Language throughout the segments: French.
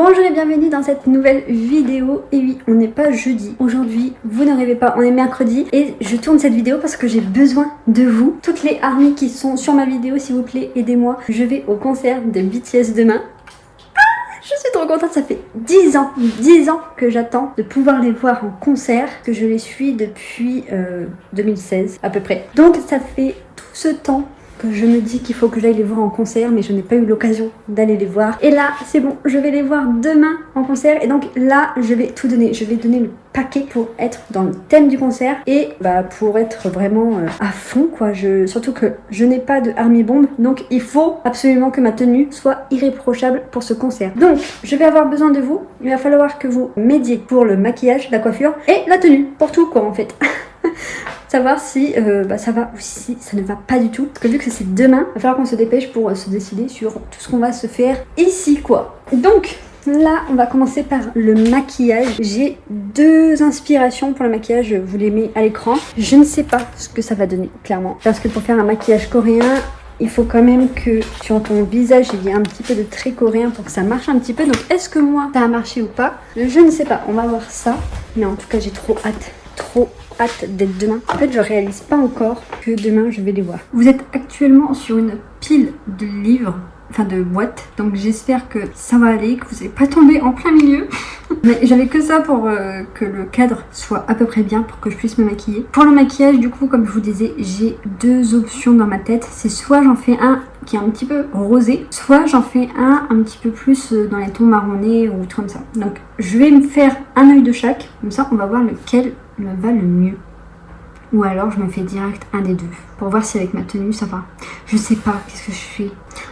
Bonjour et bienvenue dans cette nouvelle vidéo. Et oui, on n'est pas jeudi. Aujourd'hui, vous ne rêvez pas, on est mercredi. Et je tourne cette vidéo parce que j'ai besoin de vous. Toutes les armies qui sont sur ma vidéo, s'il vous plaît, aidez-moi. Je vais au concert de BTS demain. Je suis trop contente, ça fait 10 ans que j'attends de pouvoir les voir en concert, que je les suis depuis 2016 à peu près. Donc ça fait tout ce temps que je me dis qu'il faut que j'aille les voir en concert, mais je n'ai pas eu l'occasion d'aller les voir. Et là, c'est bon, je vais les voir demain en concert. Et donc là, je vais tout donner. Je vais donner le paquet pour être dans le thème du concert et pour être vraiment à fond, quoi. Surtout que je n'ai pas de Army Bomb, donc il faut absolument que ma tenue soit irréprochable pour ce concert. Donc, je vais avoir besoin de vous. Il va falloir que vous m'aidiez pour le maquillage, la coiffure et la tenue. Pour tout, quoi, en fait. Savoir si ça va ou si ça ne va pas du tout. Parce que vu que c'est demain, il va falloir qu'on se dépêche pour se décider sur tout ce qu'on va se faire ici, quoi. Donc là, on va commencer par le maquillage. J'ai deux inspirations pour le maquillage, je vous les mets à l'écran. Je ne sais pas ce que ça va donner, clairement. Parce que pour faire un maquillage coréen, il faut quand même que sur ton visage, il y ait un petit peu de trait coréen pour que ça marche un petit peu. Donc est-ce que moi, ça a marché ou pas? Je ne sais pas, on va voir ça. Mais en tout cas, j'ai trop hâte d'être demain. En fait, je réalise pas encore que demain je vais les voir. Vous êtes actuellement sur une pile de livres, enfin de boîtes, donc j'espère que ça va aller, que vous n'allez pas tomber en plein milieu. Mais j'avais que ça pour que le cadre soit à peu près bien pour que je puisse me maquiller. Pour le maquillage, du coup, comme je vous disais, j'ai deux options dans ma tête. C'est soit j'en fais un qui est un petit peu rosé, soit j'en fais un petit peu plus dans les tons marronnés ou tout comme ça. Donc je vais me faire un œil de chaque, comme ça on va voir lequel me va le mieux. Ou alors je me fais direct un des deux pour voir si avec ma tenue ça va. Je sais pas qu'est-ce que je fais.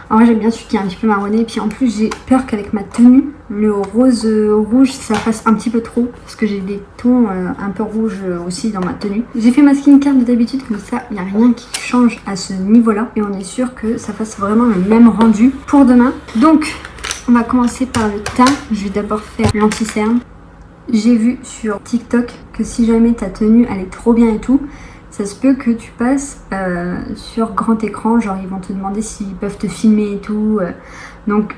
En vrai j'aime bien celui qui est un petit peu marronné, et puis en plus j'ai peur qu'avec ma tenue le rose rouge ça fasse un petit peu trop, parce que j'ai des tons un peu rouges aussi dans ma tenue. J'ai fait ma skincare de d'habitude, comme ça il n'y a rien qui change à ce niveau là et on est sûr que ça fasse vraiment le même rendu pour demain. Donc on va commencer par le teint. Je vais d'abord faire l'anti-cerne. J'ai vu sur TikTok que si jamais ta tenue elle est trop bien et tout, ça se peut que tu passes sur grand écran, genre ils vont te demander s'ils peuvent te filmer et tout. Donc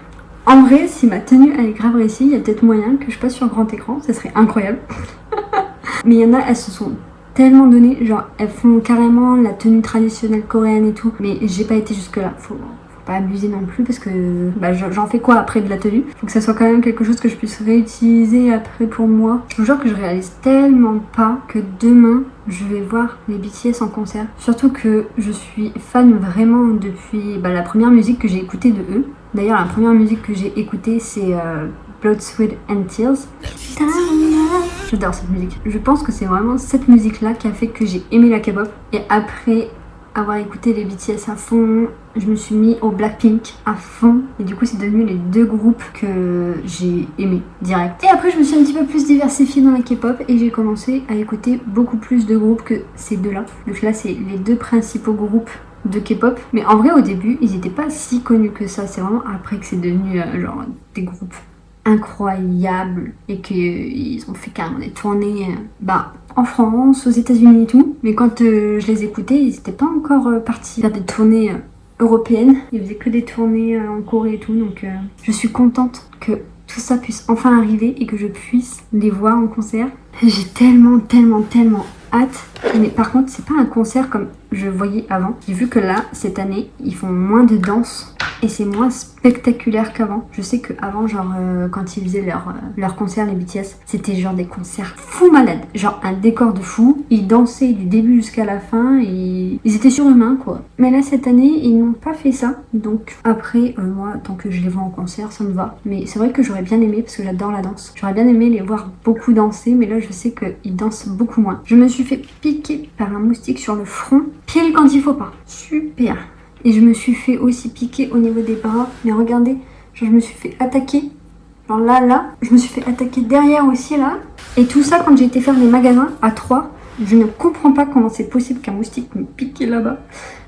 en vrai, si ma tenue elle est grave réussie, il y a peut-être moyen que je passe sur grand écran, ça serait incroyable. Mais il y en a, elles se sont tellement données, genre elles font carrément la tenue traditionnelle coréenne et tout. Mais j'ai pas été jusque là, faut pas abuser non plus parce que j'en fais quoi après de la tenue? Faut que ça soit quand même quelque chose que je puisse réutiliser après pour moi. Je vous jure que je réalise tellement pas que demain je vais voir les BTS en concert. Surtout que je suis fan vraiment depuis la première musique que j'ai écoutée de eux. D'ailleurs la première musique que j'ai écoutée c'est Blood, Sweat and Tears. J'adore cette musique. Je pense que c'est vraiment cette musique là qui a fait que j'ai aimé la K-pop. Et après avoir écouté les BTS à fond, je me suis mis au Blackpink à fond et du coup c'est devenu les deux groupes que j'ai aimé direct. Et après je me suis un petit peu plus diversifiée dans la K-pop et j'ai commencé à écouter beaucoup plus de groupes que ces deux-là. Donc là c'est les deux principaux groupes de K-pop, mais en vrai au début ils n'étaient pas si connus que ça, c'est vraiment après que c'est devenu genre des groupes incroyables et qu'ils ont fait carrément des tournées en France, aux États-Unis et tout. Mais quand je les écoutais, ils n'étaient pas encore partis faire des tournées européennes. Ils faisaient que des tournées en Corée et tout. Donc je suis contente que tout ça puisse enfin arriver et que je puisse les voir en concert. J'ai tellement hâte. Mais par contre, c'est pas un concert comme je voyais avant. J'ai vu que là, cette année, ils font moins de danse et c'est moins spectaculaire qu'avant. Je sais qu'avant, genre, quand ils faisaient leur concert, les BTS, c'était genre des concerts fou malades. Genre un décor de fou. Ils dansaient du début jusqu'à la fin et ils étaient surhumains, quoi. Mais là, cette année, ils n'ont pas fait ça. Donc après, moi, tant que je les vois en concert, ça me va. Mais c'est vrai que j'aurais bien aimé, parce que j'adore la danse. J'aurais bien aimé les voir beaucoup danser, mais là, je sais qu'ils dansent beaucoup moins. Je me suis fait piquer par un moustique sur le front, pile quand il faut pas. Super. Et je me suis fait aussi piquer au niveau des bras. Mais regardez, genre je me suis fait attaquer. Genre là, je me suis fait attaquer derrière aussi là. Et tout ça quand j'ai été faire les magasins à 3. Je ne comprends pas comment c'est possible qu'un moustique me pique là-bas.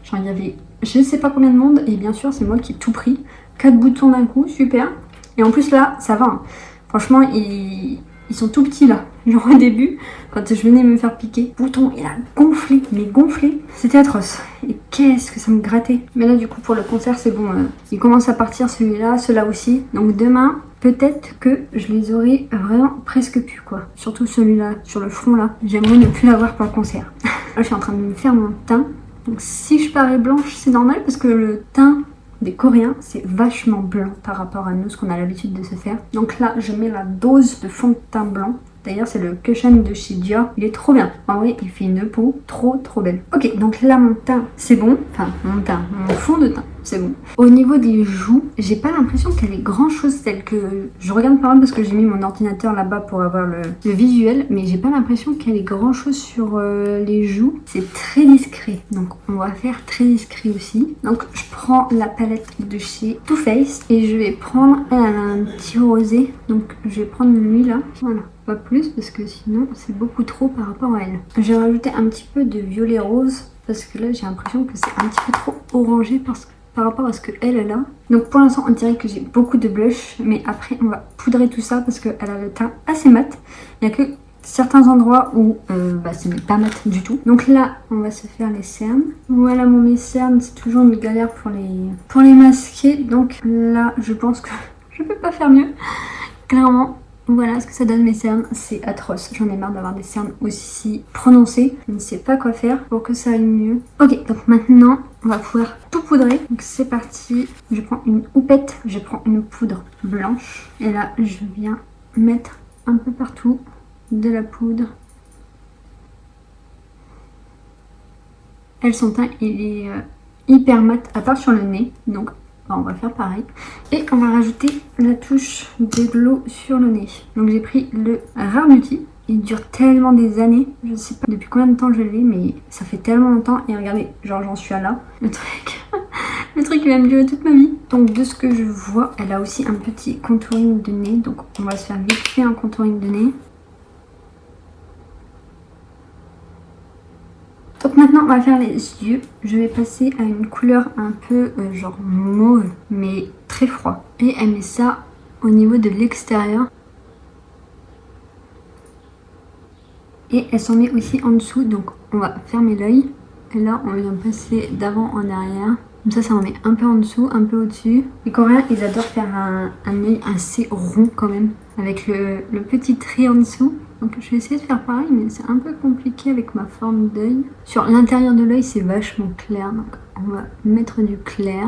Genre il y avait je ne sais pas combien de monde. Et bien sûr c'est moi qui ai tout pris. 4 boutons d'un coup, super. Et en plus là, ça va. Hein. Franchement, ils sont tout petits là. Genre au début, quand je venais me faire piquer, le bouton il a gonflé, mais gonflé. C'était atroce. Et qu'est-ce que ça me grattait. Mais là du coup pour le concert c'est bon. Il commence à partir celui-là, ceux-là aussi. Donc demain, peut-être que je les aurais vraiment presque pu quoi. Surtout celui-là, sur le front là. J'aimerais ne plus l'avoir pour le concert. Là je suis en train de me faire mon teint. Donc si je parais blanche, c'est normal parce que le teint des Coréens, c'est vachement blanc par rapport à nous, ce qu'on a l'habitude de se faire. Donc là, je mets la dose de fond de teint blanc. D'ailleurs, c'est le Cushion de chez Dior. Il est trop bien. En vrai, il fait une peau trop belle. Ok, donc là, mon teint, c'est bon. Enfin, mon fond de teint, c'est bon. Au niveau des joues, j'ai pas l'impression qu'elle ait grand chose telle que... Je regarde par exemple parce que j'ai mis mon ordinateur là-bas pour avoir le visuel. Mais j'ai pas l'impression qu'elle ait grand chose sur les joues. C'est très discret. Donc, on va faire très discret aussi. Donc, je prends la palette de chez Too Faced. Et je vais prendre... Elle a un petit rosé. Donc, je vais prendre lui là. Voilà. Pas plus parce que sinon c'est beaucoup trop par rapport à elle. Je vais rajouter un petit peu de violet rose parce que là j'ai l'impression que c'est un petit peu trop orangé par rapport à ce qu'elle a. Donc pour l'instant on dirait que j'ai beaucoup de blush, mais après on va poudrer tout ça parce qu'elle a le teint assez mat. Il n'y a que certains endroits où ce n'est pas mat du tout. Donc là on va se faire les cernes. Voilà mes cernes, c'est toujours une galère pour les masquer. Donc là je pense que je peux pas faire mieux, clairement. Voilà ce que ça donne mes cernes, c'est atroce. J'en ai marre d'avoir des cernes aussi prononcées. Je ne sais pas quoi faire pour que ça aille mieux. Ok, donc maintenant on va pouvoir tout poudrer. Donc c'est parti. Je prends une houppette, je prends une poudre blanche. Et là je viens mettre un peu partout de la poudre. Elle, son teint il est hyper mat à part sur le nez. Donc on va faire pareil. Et on va rajouter la touche de glow sur le nez. Donc j'ai pris le Rare Beauty. Il dure tellement des années. Je sais pas depuis combien de temps je l'ai, mais ça fait tellement longtemps. Et regardez, genre j'en suis à là. Le truc il va me durer toute ma vie. Donc de ce que je vois, elle a aussi un petit contouring de nez. Donc on va se faire vite fait un contouring de nez. Donc maintenant on va faire les yeux. Je vais passer à une couleur un peu genre mauve mais très froid. Et elle met ça au niveau de l'extérieur. Et elle s'en met aussi en dessous. Donc on va fermer l'œil. Et là on vient passer d'avant en arrière. Comme ça en met un peu en dessous, un peu au-dessus. Les Coréens ils adorent faire un œil assez rond quand même. Avec le petit trait en dessous. Donc je vais essayer de faire pareil, mais c'est un peu compliqué avec ma forme d'œil. Sur l'intérieur de l'œil, c'est vachement clair. Donc on va mettre du clair.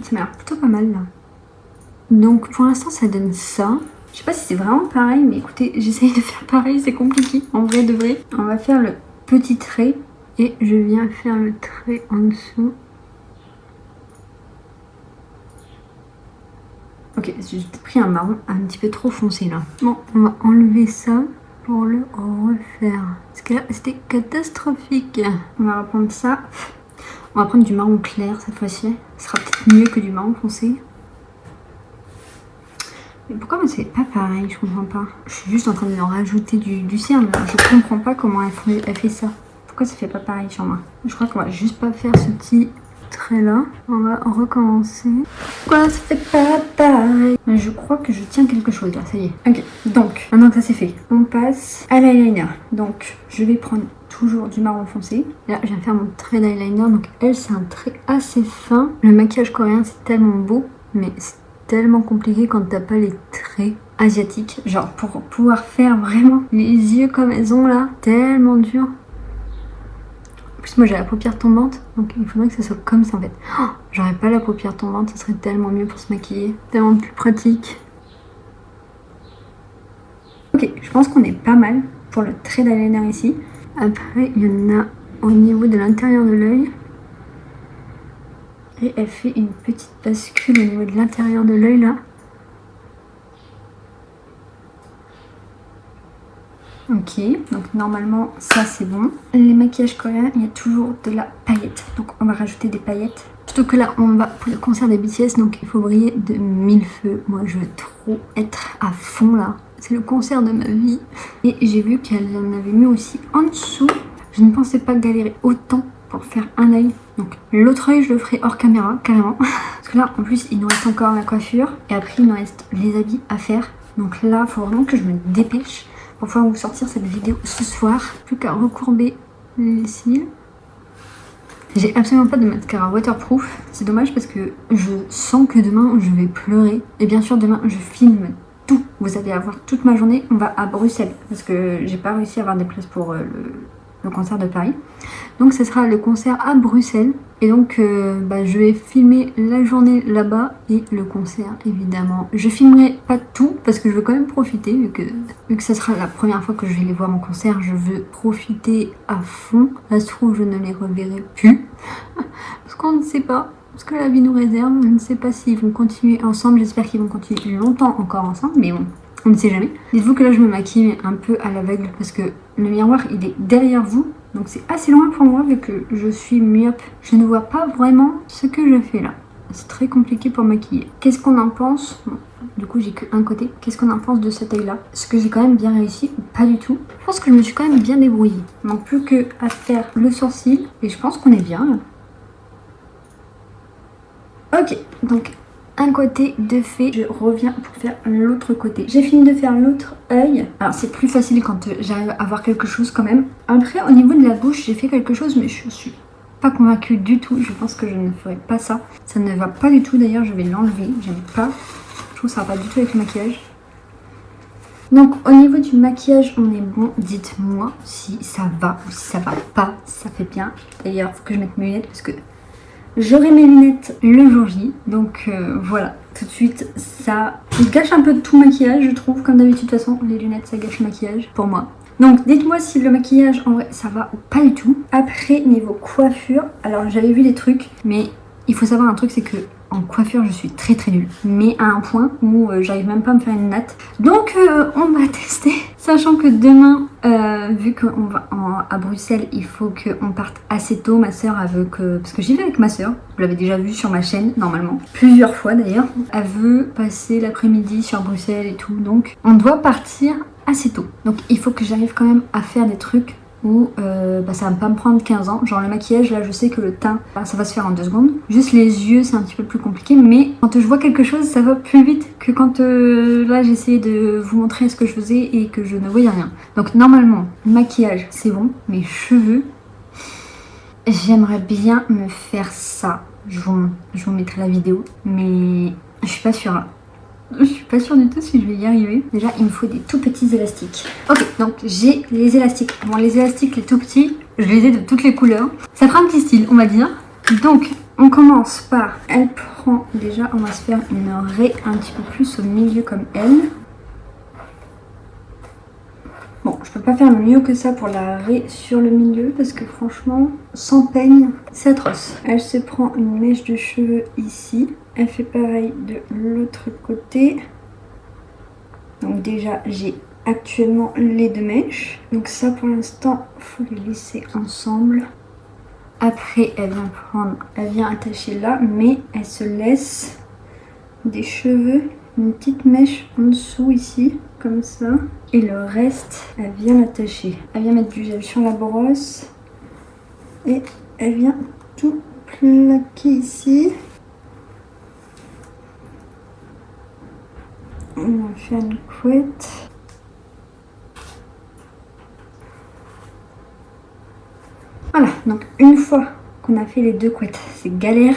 Ça m'a l'air plutôt pas mal là. Donc pour l'instant, ça donne ça. Je sais pas si c'est vraiment pareil, mais écoutez, j'essaye de faire pareil, c'est compliqué. En vrai de vrai. On va faire le petit trait. Et je viens faire le trait en dessous. Ok, j'ai pris un marron un petit peu trop foncé là. Bon, on va enlever ça pour le refaire. Parce que là, c'était catastrophique. On va reprendre ça. On va prendre du marron clair cette fois-ci. Ce sera peut-être mieux que du marron foncé. Mais pourquoi c'est pas pareil? Je comprends pas. Je suis juste en train de leur rajouter du cerne là. Je comprends pas comment elle fait ça. Pourquoi ça fait pas pareil sur moi? Je crois qu'on va juste pas faire ce petit trait là. On va recommencer. Pourquoi ça fait pas pareil? Je crois que je tiens quelque chose là, ça y est. Ok, donc maintenant que ça c'est fait, on passe à l'eyeliner. Donc je vais prendre toujours du marron foncé. Là je viens faire mon trait d'eyeliner. Donc elle c'est un trait assez fin. Le maquillage coréen c'est tellement beau, mais c'est tellement compliqué quand t'as pas les traits asiatiques. Genre pour pouvoir faire vraiment les yeux comme elles ont là, tellement dur. En plus moi j'ai la paupière tombante, donc il faudrait que ça soit comme ça en fait. Oh, j'aurais pas la paupière tombante, ça serait tellement mieux pour se maquiller, tellement plus pratique. Ok, je pense qu'on est pas mal pour le trait d'eyeliner ici. Après il y en a au niveau de l'intérieur de l'œil. Et elle fait une petite bascule au niveau de l'intérieur de l'œil là. Ok, donc normalement ça c'est bon. Les maquillages coréens, il y a toujours de la paillette. Donc on va rajouter des paillettes. Surtout que là on va pour le concert des BTS, donc il faut briller de 1000 feux. Moi je veux trop être à fond là. C'est le concert de ma vie. Et j'ai vu qu'elle en avait mis aussi en dessous. Je ne pensais pas galérer autant pour faire un œil. Donc l'autre œil je le ferai hors caméra carrément. Parce que là en plus il nous reste encore la coiffure. Et après il nous reste les habits à faire. Donc là il faut vraiment que je me dépêche pour pouvoir vous sortir cette vidéo ce soir. Plus qu'à recourber les cils. J'ai absolument pas de mascara waterproof. C'est dommage parce que je sens que demain je vais pleurer. Et bien sûr demain je filme tout. Vous allez avoir toute ma journée. On va à Bruxelles parce que j'ai pas réussi à avoir des places pour le concert de Paris. Donc ce sera le concert à Bruxelles. Et donc je vais filmer la journée là-bas et le concert évidemment. Je filmerai pas tout parce que je veux quand même profiter vu que ça sera la première fois que je vais les voir en concert. Je veux profiter à fond. Ça se trouve je ne les reverrai plus parce qu'on ne sait pas ce que la vie nous réserve. Je ne sais pas s'ils vont continuer ensemble. J'espère qu'ils vont continuer longtemps encore ensemble, mais bon, on ne sait jamais. Dites-vous que là je me maquille un peu à l'aveugle parce que le miroir il est derrière vous. Donc c'est assez loin pour moi vu que je suis myope. Je ne vois pas vraiment ce que je fais là. C'est très compliqué pour maquiller. Qu'est-ce qu'on en pense? Bon, du coup j'ai qu'un côté. Qu'est-ce qu'on en pense de cet œil là? Est-ce que j'ai quand même bien réussi ou pas du tout? Je pense que je me suis quand même bien débrouillée. Il manque plus que à faire le sourcil et je pense qu'on est bien là. Ok, donc un côté de fait, je reviens pour faire l'autre côté. J'ai fini de faire l'autre œil. Alors c'est plus facile quand j'arrive à voir quelque chose quand même. Après au niveau de la bouche j'ai fait quelque chose mais je suis pas convaincue du tout. Je pense que je ne ferai pas ça. Ça ne va pas du tout d'ailleurs, je vais l'enlever. J'aime pas. Je trouve que ça va pas du tout avec le maquillage. Donc au niveau du maquillage on est bon. Dites-moi si ça va ou si ça va pas. Ça fait bien. D'ailleurs il faut que je mette mes lunettes parce que j'aurai mes lunettes le jour J, donc voilà, tout de suite ça gâche un peu de tout maquillage je trouve, comme d'habitude de toute façon les lunettes ça gâche le maquillage pour moi. Donc dites-moi si le maquillage en vrai ça va ou pas du tout. Après niveau coiffure, alors j'avais vu des trucs mais il faut savoir un truc, c'est que en coiffure je suis très nulle, mais à un point où j'arrive même pas à me faire une natte. Donc on va tester, sachant que demain vu qu'on va à Bruxelles il faut qu'on parte assez tôt. Ma soeur elle veut que, parce que j'y vais avec ma soeur, vous l'avez déjà vu sur ma chaîne normalement, plusieurs fois d'ailleurs, elle veut passer l'après-midi sur Bruxelles et tout, donc on doit partir assez tôt. Donc il faut que j'arrive quand même à faire des trucs où ça va pas me prendre 15 ans. Genre le maquillage là je sais que le teint ça va se faire en 2 secondes. Juste les yeux c'est un petit peu plus compliqué, mais quand je vois quelque chose ça va plus vite que quand là j'essayais de vous montrer ce que je faisais et que je ne voyais rien. Donc normalement maquillage c'est bon, mes cheveux j'aimerais bien me faire ça. Je vous mettrai la vidéo mais je suis pas sûre. Je suis pas sûre du tout si je vais y arriver. Déjà, il me faut des tout petits élastiques. Ok, donc j'ai les élastiques. Bon, les élastiques, les tout petits, je les ai de toutes les couleurs. Ça fera un petit style, on va dire. Donc, on commence par... Elle prend... Déjà, on va se faire une raie un petit peu plus au milieu comme elle. Bon, je peux pas faire mieux que ça pour la raie sur le milieu parce que franchement, sans peigne, c'est atroce. Elle se prend une mèche de cheveux ici. Elle fait pareil de l'autre côté. Donc déjà, j'ai actuellement les 2 mèches. Donc ça, pour l'instant, faut les laisser ensemble. Après, elle vient attacher là, mais elle se laisse des cheveux, une petite mèche en dessous ici, comme ça. Et le reste, elle vient l'attacher. Elle vient mettre du gel sur la brosse. Et elle vient tout plaquer ici. On va faire une couette. Voilà, donc une fois qu'on a fait les 2 couettes, c'est galère,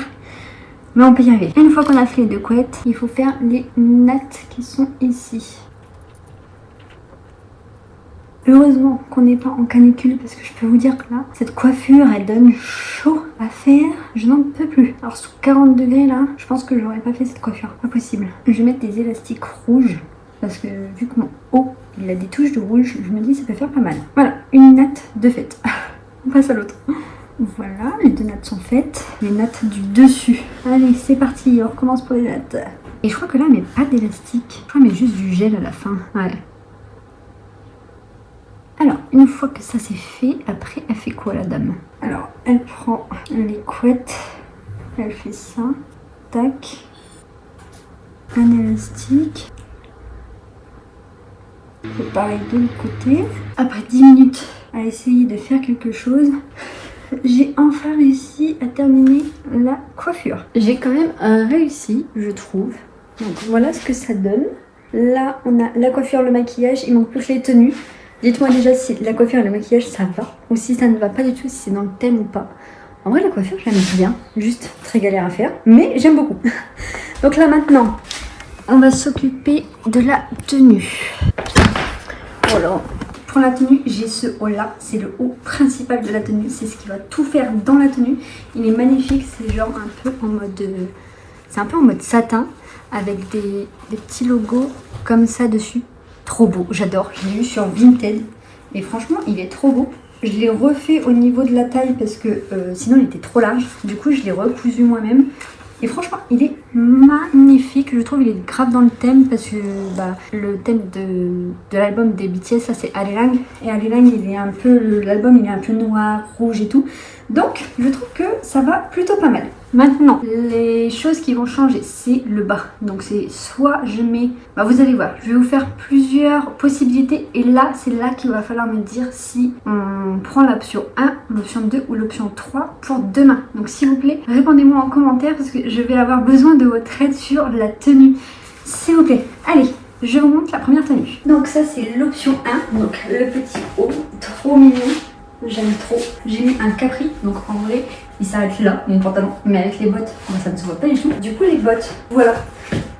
mais on peut y arriver. Une fois qu'on a fait les 2 couettes, il faut faire les nattes qui sont ici. Heureusement qu'on n'est pas en canicule parce que je peux vous dire que là, cette coiffure, elle donne chaud à faire. Je n'en peux plus. Alors sous 40 degrés là, je pense que j'aurais pas fait cette coiffure. Pas possible. Je vais mettre des élastiques rouges parce que vu que mon haut, il a des touches de rouge, je me dis ça peut faire pas mal. Voilà, une natte de faite. On passe à l'autre. Voilà, les 2 nattes sont faites. Les nattes du dessus. Allez, c'est parti, on recommence pour les nattes. Et je crois que là, elle met pas d'élastique. Je crois qu'elle met juste du gel à la fin. Ouais. Alors, une fois que ça c'est fait, après elle fait quoi la dame? Alors, elle prend les couettes, elle fait ça, tac, un élastique, c'est pareil de l'autre côté. Après 10 minutes à essayer de faire quelque chose, j'ai enfin réussi à terminer la coiffure. J'ai quand même réussi, je trouve. Donc voilà ce que ça donne. Là, on a la coiffure, le maquillage, il manque plus que les tenues. Dites-moi déjà si la coiffure et le maquillage ça va ou si ça ne va pas du tout, si c'est dans le thème ou pas. En vrai, la coiffure, j'aime bien. Juste très galère à faire, mais j'aime beaucoup. Donc là, maintenant, on va s'occuper de la tenue. Voilà. Pour la tenue, j'ai ce haut là, c'est le haut principal de la tenue, c'est ce qui va tout faire dans la tenue. Il est magnifique, c'est genre un peu en mode, c'est un peu en mode satin avec des petits logos comme ça dessus. Trop beau, j'adore. Je l'ai eu sur Vinted et franchement, il est trop beau. Je l'ai refait au niveau de la taille parce que sinon il était trop large. Du coup, je l'ai recousu moi-même. Et franchement, il est magnifique. Je trouve il est grave dans le thème parce que le thème de l'album des BTS, ça c'est Arirang. Et Arirang, l'album il est un peu noir, rouge et tout. Donc, je trouve que ça va plutôt pas mal. Maintenant, les choses qui vont changer, c'est le bas. Donc c'est soit je mets... vous allez voir, je vais vous faire plusieurs possibilités. Et là, c'est là qu'il va falloir me dire si on prend l'option 1, l'option 2 ou l'option 3 pour demain. Donc s'il vous plaît, répondez-moi en commentaire parce que je vais avoir besoin de votre aide sur la tenue. S'il vous plaît, allez, je vous montre la première tenue. Donc ça, c'est l'option 1, donc le petit haut, trop mignon. J'aime trop. J'ai mis un capri, donc en vrai, il s'arrête là, mon pantalon. Mais avec les bottes, ça ne se voit pas du tout. Du coup, les bottes, voilà.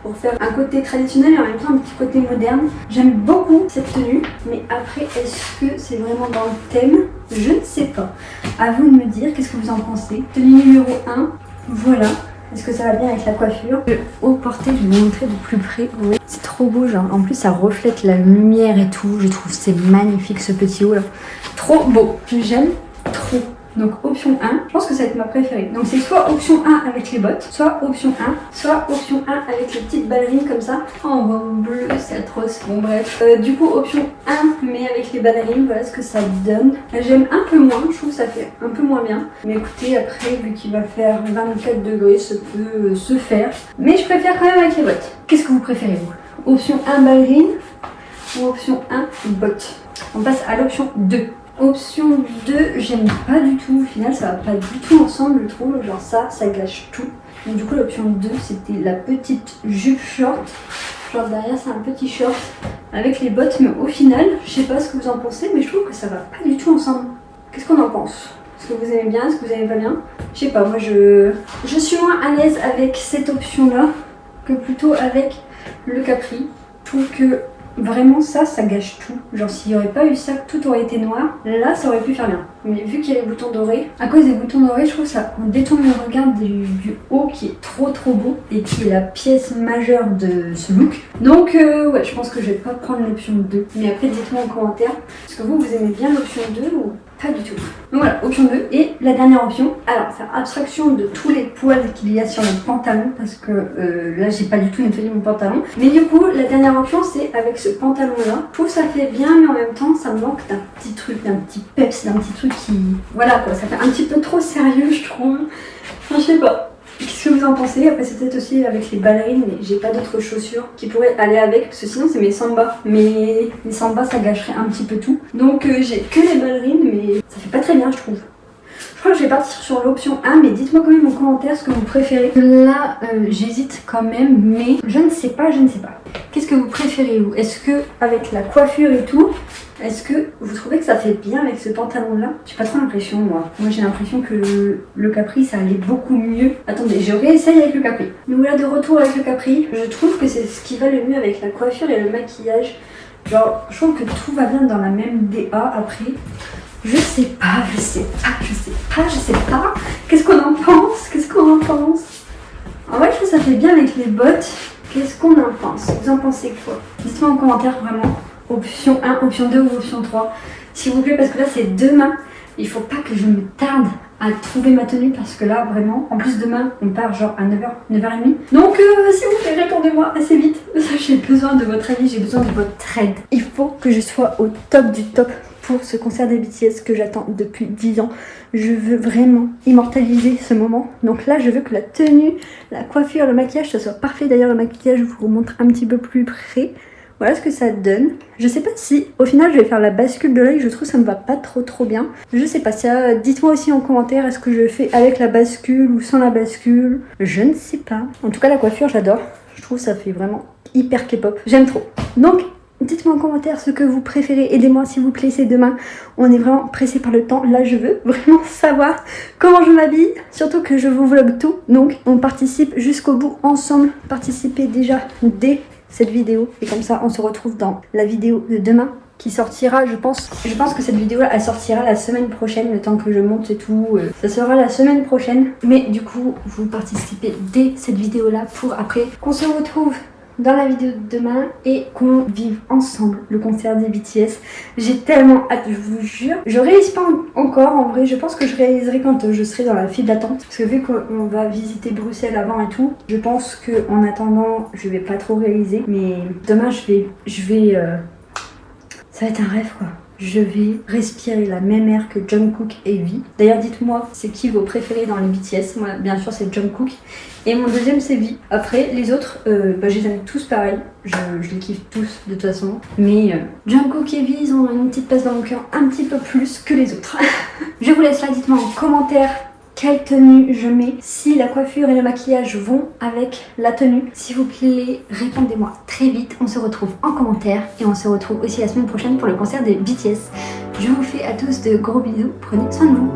Pour faire un côté traditionnel et en même temps un petit côté moderne. J'aime beaucoup cette tenue, mais après, est-ce que c'est vraiment dans le thème? Je ne sais pas. À vous de me dire, qu'est-ce que vous en pensez? Tenue numéro 1, voilà. Est-ce que ça va bien avec la coiffure? Le haut porté, je vais vous montrer de plus près. Oui. C'est trop beau, genre. En plus, ça reflète la lumière et tout. Je trouve que c'est magnifique ce petit haut là. Trop beau. J'aime trop. Donc option 1, je pense que ça va être ma préférée. Donc c'est soit option 1 avec les bottes, soit option 1, soit option 1 avec les petites ballerines comme ça. Oh, en bleu, c'est atroce. Bon bref. Du coup option 1 mais avec les ballerines, voilà ce que ça donne. J'aime un peu moins, je trouve que ça fait un peu moins bien. Mais écoutez, après vu qu'il va faire 24 degrés, ça peut se faire. Mais je préfère quand même avec les bottes. Qu'est-ce que vous préférez vous? Option 1 ballerine ou option 1 bottes? On passe à l'option 2. Option 2, j'aime pas du tout. Au final, ça va pas du tout ensemble, je trouve. Genre ça gâche tout. Donc du coup, l'option 2, c'était la petite jupe short. Genre derrière, c'est un petit short avec les bottes. Mais au final, je sais pas ce que vous en pensez, mais je trouve que ça va pas du tout ensemble. Qu'est-ce qu'on en pense? Est-ce que vous aimez bien? Est-ce que vous aimez pas bien? Je sais pas, moi je suis moins à l'aise avec cette option-là que plutôt avec le capri. Je trouve que vraiment ça gâche tout. Genre s'il n'y aurait pas eu ça, tout aurait été noir. Là, ça aurait pu faire bien. Mais vu qu'il y a les boutons dorés, à cause des boutons dorés, je trouve ça on détourne le regard du haut qui est trop beau et qui est la pièce majeure de ce look. Donc ouais, je pense que je vais pas prendre l'option 2. Mais après, dites-moi en commentaire, est-ce que vous aimez bien l'option 2 ou pas du tout? Donc voilà, option 2. Et la dernière option, alors faire abstraction de tous les poils qu'il y a sur le pantalon parce que là, j'ai pas du tout nettoyé mon pantalon. Mais du coup, la dernière option, c'est avec ce pantalon-là. Je trouve que ça fait bien, mais en même temps, ça manque d'un petit truc, d'un petit peps, d'un petit truc qui... Voilà quoi, ça fait un petit peu trop sérieux, je trouve. Enfin, je sais pas. Qu'est-ce que vous en pensez? Après, c'est peut-être aussi avec les ballerines, mais j'ai pas d'autres chaussures qui pourraient aller avec, parce que sinon, c'est mes sambas. Mais les sambas, ça gâcherait un petit peu tout. Donc, j'ai que les ballerines, mais ça fait pas très bien, je trouve. Je crois que je vais partir sur l'option 1, mais dites-moi quand même en commentaire ce que vous préférez. Là, j'hésite quand même, mais je ne sais pas. Qu'est-ce que vous préférez, vous? Est-ce que, avec la coiffure et tout, est-ce que vous trouvez que ça fait bien avec ce pantalon-là? J'ai pas trop l'impression, moi. Moi, j'ai l'impression que le capri, ça allait beaucoup mieux. Attendez, je réessaye avec le capri. Nous voilà de retour avec le capri. Je trouve que c'est ce qui va le mieux avec la coiffure et le maquillage. Genre, je trouve que tout va bien dans la même DA après. Je sais pas. Qu'est-ce qu'on en pense? En vrai, je trouve que ça fait bien avec les bottes. Qu'est-ce qu'on en pense? Vous en pensez quoi? Dites-moi en commentaire vraiment. Option 1, option 2 ou option 3. S'il vous plaît, parce que là, c'est demain. Il faut pas que je me tarde à trouver ma tenue parce que là, vraiment, en plus demain, on part genre à 9h, 9h30. Donc, s'il vous plaît, répondez-moi assez vite. J'ai besoin de votre avis, j'ai besoin de votre aide. Il faut que je sois au top du top pour ce concert des BTS que j'attends depuis 10 ans. Je veux vraiment immortaliser ce moment. Donc là, je veux que la tenue, la coiffure, le maquillage, ça soit parfait. D'ailleurs, le maquillage, je vous remontre un petit peu plus près. Voilà ce que ça donne. Je sais pas si au final je vais faire la bascule de l'œil, je trouve que ça me va pas trop bien. Je sais pas, ça, dites-moi aussi en commentaire, est-ce que je fais avec la bascule ou sans la bascule? Je ne sais pas. En tout cas la coiffure j'adore, je trouve que ça fait vraiment hyper K-pop, j'aime trop. Donc Dites-moi en commentaire ce que vous préférez. Aidez-moi s'il vous plaît, c'est demain. On est vraiment pressé par le temps. Là, je veux vraiment savoir comment je m'habille. Surtout que je vous vlog tout. Donc, on participe jusqu'au bout ensemble. Participez déjà dès cette vidéo. Et comme ça, on se retrouve dans la vidéo de demain qui sortira, je pense que cette vidéo là elle sortira la semaine prochaine, le temps que je monte et tout, ça sera la semaine prochaine. Mais du coup vous participez dès cette vidéo là pour après qu'on se retrouve dans la vidéo de demain et qu'on vive ensemble le concert des BTS. J'ai tellement hâte, je vous jure. Je réalise pas encore en vrai, je pense que je réaliserai quand je serai dans la file d'attente. Parce que vu qu'on va visiter Bruxelles avant et tout, je pense que en attendant je vais pas trop réaliser. Mais demain ça va être un rêve quoi. Je vais respirer la même air que Jungkook et V. D'ailleurs dites-moi c'est qui vos préférés dans les BTS. Moi bien sûr c'est Jungkook. Et mon deuxième c'est V. Après les autres, je les aime tous pareil. Je les kiffe tous de toute façon. Mais Jungkook et V ils ont une petite place dans mon cœur un petit peu plus que les autres. Je vous laisse là, dites-moi en commentaire quelle tenue je mets, si la coiffure et le maquillage vont avec la tenue. S'il vous plaît, répondez-moi très vite. On se retrouve en commentaire et on se retrouve aussi la semaine prochaine pour le concert des BTS. Je vous fais à tous de gros bisous. Prenez soin de vous.